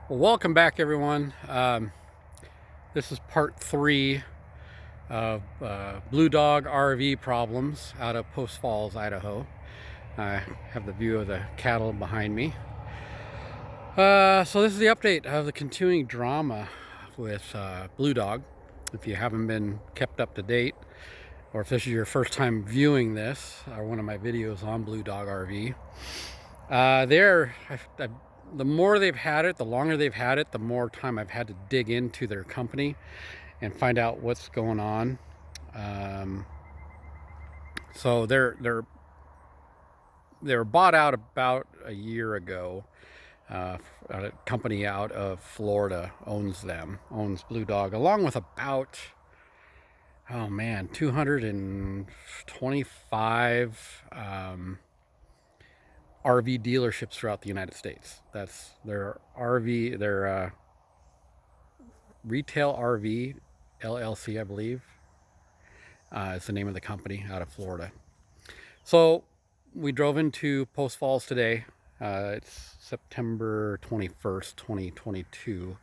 Well, welcome back, everyone. This is part 3 of Blue Dog RV problems out of Post Falls, Idaho. I have the view of the cattle behind me. So this is the update of the continuing drama with Blue Dog. If you haven't been kept up to date, or if this is your first time viewing this, or one of my videos on Blue Dog RV, the more they've had it, the longer they've had it, the more time I've had to dig into their company and find out what's going on. So they're bought out about a year ago. A company out of Florida owns Blue Dog, along with about 225 RV dealerships throughout the United States. That's their Retail RV LLC, I believe, is the name of the company out of Florida. So we drove into Post Falls today. It's September 21st, 2022.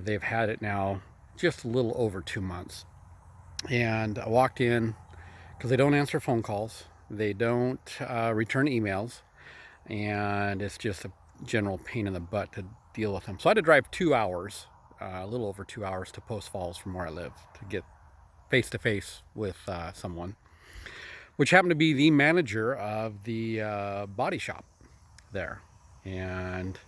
They've had it now just a little over 2 months. And I walked in because they don't answer phone calls. They don't return emails. And it's just a general pain in the butt to deal with them. So I had to drive 2 hours, a little over 2 hours, to Post Falls from where I live to get face-to-face with someone, which happened to be the manager of the body shop there. And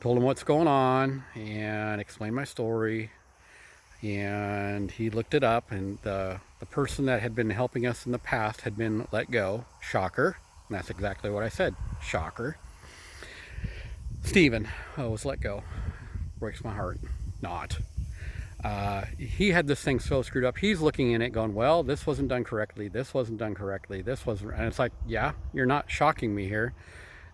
told him what's going on and explained my story. And he looked it up, and the person that had been helping us in the past had been let go. Shocker. And that's exactly what I said. Shocker. Steven was let go. Breaks my heart. Not. He had this thing so screwed up. He's looking in it going, well, this wasn't done correctly. This wasn't done correctly. This wasn't. And it's like, yeah, you're not shocking me here.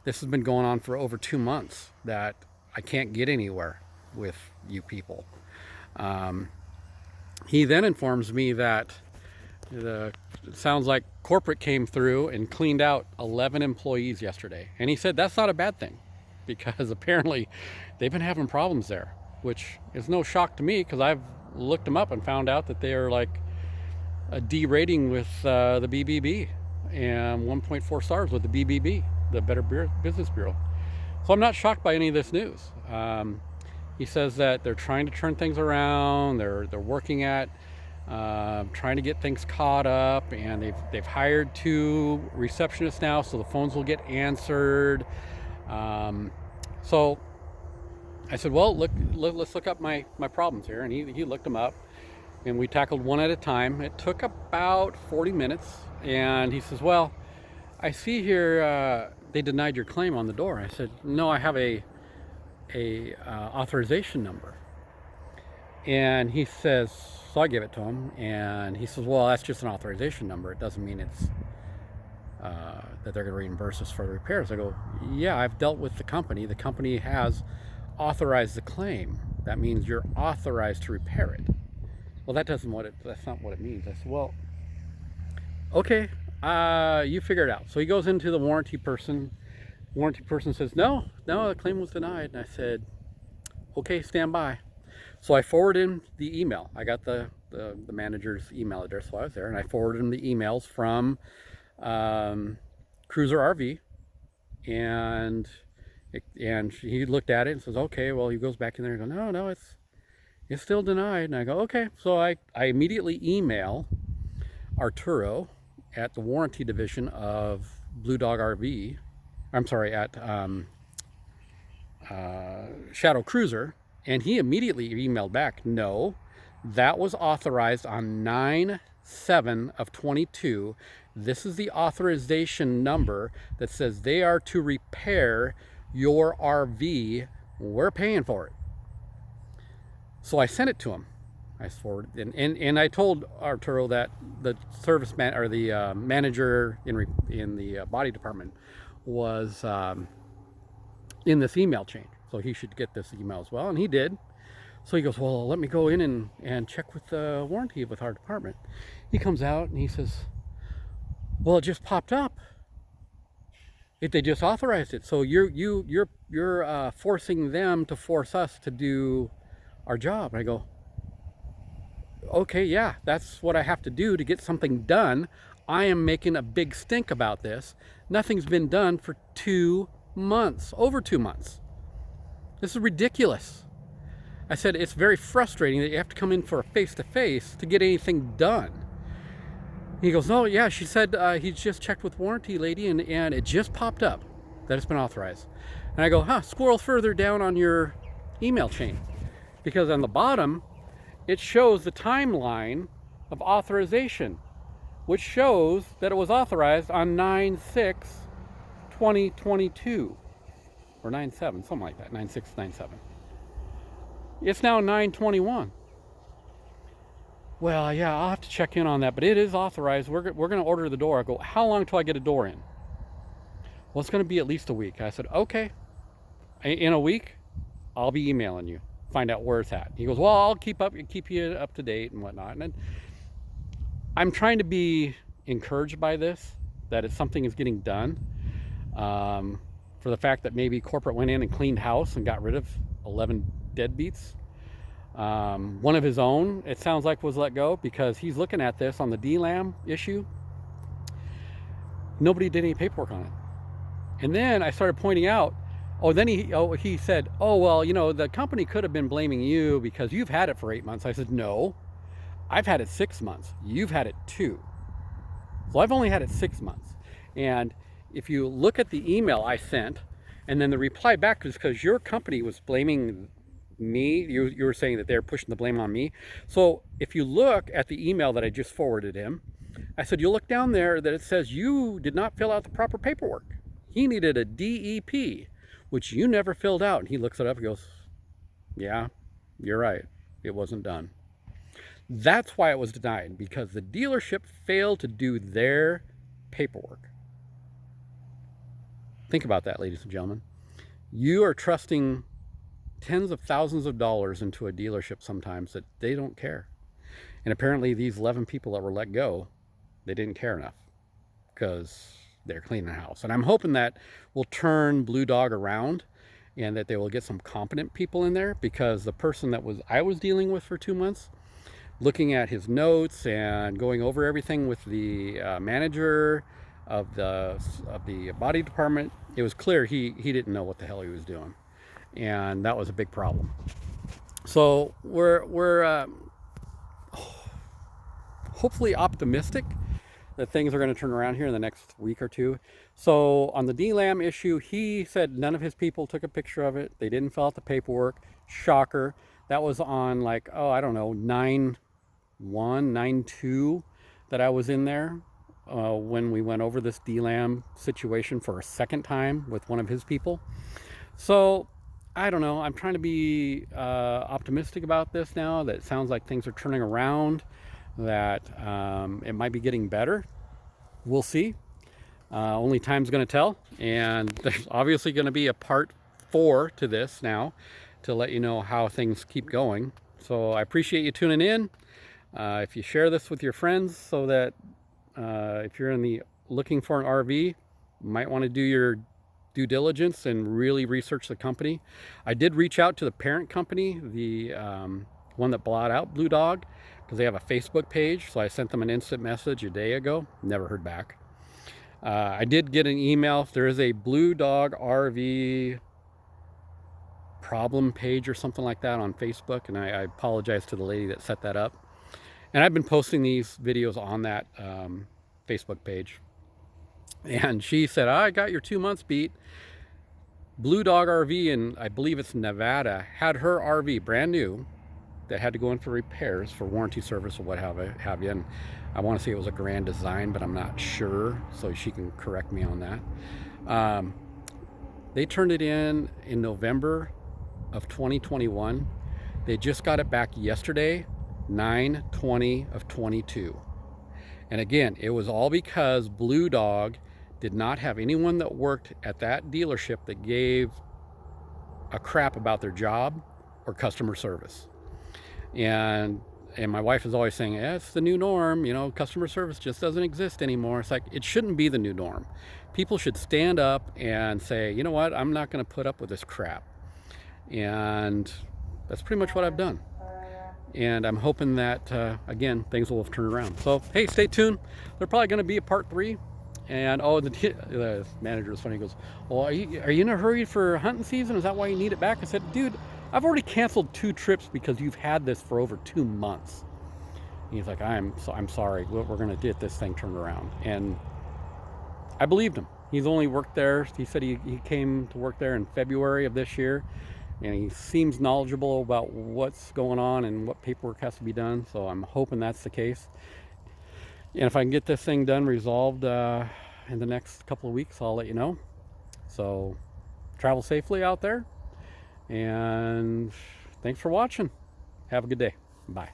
This has been going on for over 2 months that I can't get anywhere with you people. He then informs me that it sounds like corporate came through and cleaned out 11 employees yesterday. And he said that's not a bad thing, because apparently they've been having problems there, which is no shock to me because I've looked them up and found out that they are like a D rating with the BBB and 1.4 stars with the BBB, the Better Business Bureau. So I'm not shocked by any of this news. He says that they're trying to turn things around. They're working at trying to get things caught up, and they've hired 2 receptionists now, so the phones will get answered. So I said, well, let's look up my problems here, and he looked them up, and we tackled one at a time. It took about 40 minutes, and he says, well, I see here they denied your claim on the door. I said, no, I have a authorization number. And he says, so I give it to him, and he says, well, that's just an authorization number. It doesn't mean it's that they're going to reimburse us for the repairs. I go, yeah, I've dealt with the company. The company has authorized the claim. That means you're authorized to repair it. Well, that's not what it means. I said, well, okay, you figure it out. So he goes into the warranty person. Warranty person says, no, the claim was denied. And I said, okay, stand by. So I forwarded him the email. I got the manager's email address while I was there, and I forwarded him the emails from Cruiser RV, and he looked at it and says, okay. Well, he goes back in there and goes, no, it's still denied. And I go, okay. So I immediately email Arturo at the warranty division of Blue Dog RV. I'm sorry, at Shadow Cruiser. And he immediately emailed back, no, that was authorized on 9/7 of 22. This is the authorization number that says they are to repair your RV. We're paying for it. So I sent it to him. I forwarded, and I told Arturo that the manager in the body department was in this email chain. So he should get this email as well, and he did. So he goes, well, let me go in and check with the warranty with our department. He comes out and he says, well, it just popped up. They just authorized it. So you're forcing them to force us to do our job. And I go, okay, yeah, that's what I have to do to get something done. I am making a big stink about this. Nothing's been done for 2 months, over 2 months. This is ridiculous. I said, it's very frustrating that you have to come in for a face-to-face to get anything done. He goes, no, yeah, she said he's just checked with warranty lady and it just popped up that it's been authorized. And I go, scroll further down on your email chain, because on the bottom, it shows the timeline of authorization, which shows that it was authorized on 9/6/2022, or 9/7, something like that, 9/6/97. It's now 9/21. Well, yeah, I'll have to check in on that, but it is authorized. We're going to order the door. I go, how long till I get a door in? Well, it's going to be at least a week. I said, okay. In a week, I'll be emailing you, find out where it's at. He goes, well, I'll keep you up to date and whatnot. And I'm trying to be encouraged by this, that it's something is getting done. For the fact that maybe corporate went in and cleaned house and got rid of 11 deadbeats. One of his own, it sounds like, was let go because he's looking at this on the DLAM issue. Nobody did any paperwork on it. And then I started pointing out, he said, oh, well, the company could have been blaming you because you've had it for 8 months. I said, no, I've had it 6 months. You've had it 2. So I've only had it 6 months. And if you look at the email I sent, and then the reply back was because your company was blaming me. You were saying that they're pushing the blame on me. So if you look at the email that I just forwarded him, I said, you'll look down there that it says you did not fill out the proper paperwork. He needed a DEP, which you never filled out. And he looks it up and goes, yeah, you're right. It wasn't done. That's why it was denied, because the dealership failed to do their paperwork. Think about that, ladies and gentlemen. You are trusting tens of thousands of dollars into a dealership sometimes that they don't care. And apparently these 11 people that were let go, they didn't care enough because they're cleaning the house. And I'm hoping that will turn Blue Dog around and that they will get some competent people in there, because the person that I was dealing with for 2 months, looking at his notes and going over everything with the manager of the body department, it was clear he didn't know what the hell he was doing. And that was a big problem. So we're hopefully optimistic that things are going to turn around here in the next week or two. So on the DLAM issue, he said none of his people took a picture of it. They didn't fill out the paperwork. Shocker. That was on, like, I don't know, 9/1, 9/2 that I was in there when we went over this DLAM situation for a second time with one of his people. So I don't know. I'm trying to be optimistic about this now, that it sounds like things are turning around, that it might be getting better. We'll see. Only time's going to tell. And there's obviously going to be a part 4 to this now to let you know how things keep going. So I appreciate you tuning in. If you share this with your friends, so that if you're looking for an RV, you might want to do your due diligence and really research the company. I did reach out to the parent company, the one that bought out Blue Dog, because they have a Facebook page. So I sent them an instant message a day ago. Never heard back. I did get an email. There is a Blue Dog RV problem page or something like that on Facebook, and I apologize to the lady that set that up. And I've been posting these videos on that Facebook page. And she said, I got your 2 months beat. Blue Dog RV, and I believe it's Nevada, had her RV brand new that had to go in for repairs for warranty service or what have you. And I want to say it was a Grand Design, but I'm not sure, so she can correct me on that. They turned it in November of 2021. They just got it back yesterday, 9/20/22. And again, it was all because Blue Dog did not have anyone that worked at that dealership that gave a crap about their job or customer service. And And my wife is always saying, yeah, it's the new norm, you know, customer service just doesn't exist anymore. It's like, it shouldn't be the new norm. People should stand up and say, you know what, I'm not going to put up with this crap. And that's pretty much what I've done. And I'm hoping that, again, things will have turned around. So, hey, stay tuned. There's probably going to be a part 3. And, oh, the manager is funny. He goes, well, are you in a hurry for hunting season? Is that why you need it back? I said, dude, I've already canceled 2 trips because you've had this for over 2 months. And he's like, I'm sorry. We're going to get this thing turned around. And I believed him. He's only worked there. He said he came to work there in February of this year. And he seems knowledgeable about what's going on and what paperwork has to be done. So I'm hoping that's the case. And if I can get this thing done, resolved in the next couple of weeks, I'll let you know. So travel safely out there. And thanks for watching. Have a good day. Bye.